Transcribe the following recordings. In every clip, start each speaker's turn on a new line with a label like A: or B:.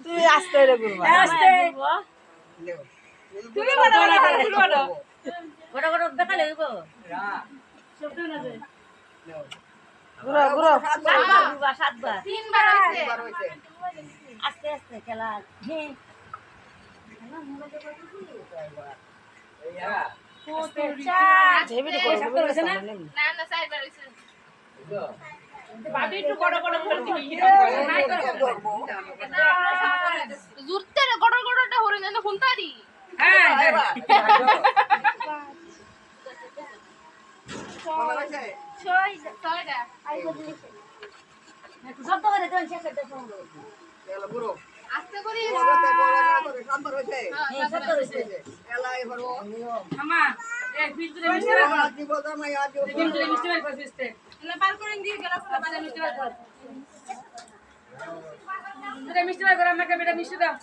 A: তুমি আস্তে রে গুরবা
B: আস্তে
A: তুমি বড় বড় বড়
B: বড় বড় দেখা লাগবে শব্দ না যায়
A: গুরো গুরো
B: সাতবার
C: তিনবার হইছে
B: আস্তে আস্তে খেলা হ্যাঁ
A: যেবি করবে
C: না না চারবার হইছে
B: বাবি একটু বড় বড় করে দিবি
C: জুরতে গড় গড়টা হরে না হুনতারি
B: হ্যাঁ
C: ছয়টা
B: শব্দ করে দেন শেষ করতে শুনবো
C: আস্তে করি
B: শব্দ হইছে আমা এই ভিতরে মিষ্টি রাখো ভিতরে মিষ্টি রাখো সিস্টে
C: না পার করে দিয়ে গেল
B: বাজার মিষ্টি রাখো এটা মিষ্টি রাখো আমাকে বেটা মিষ্টি দাও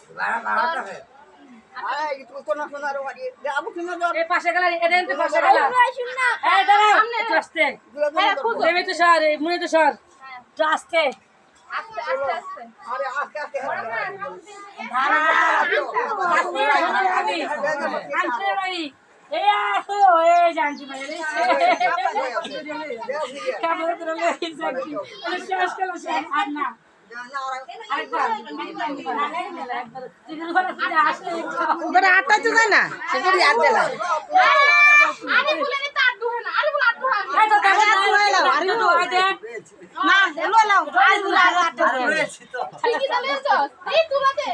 B: এই পাশে গেলা এটা এনতে পাশে গেলা এই দাঁড়াও একটু আস্তে দেবে তো সর মনে তো সর একটু আস্তে
C: আস্তে আস্তে আস্তে
B: আনতে ভাই এই আসো এই জানছি ভাই কেমন করে লেগেছে কি শেষ করলো শেষ আর না
A: ওটা আটটাতে যায় না সেটা আর দিলা
C: আরে বলে নি তার দুহে না আরে বলে আট দুহে
A: না এলো লাও আর দুলা আটটা
C: ঠিকই চালিয়েছো এই তুলাতে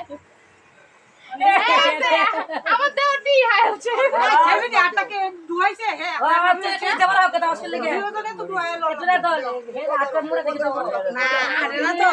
C: আমার দেওয়াটি হাই হচ্ছে
A: এমনি আটটাকে দুয়াইছে হ্যাঁ
B: না
A: না আরে না তো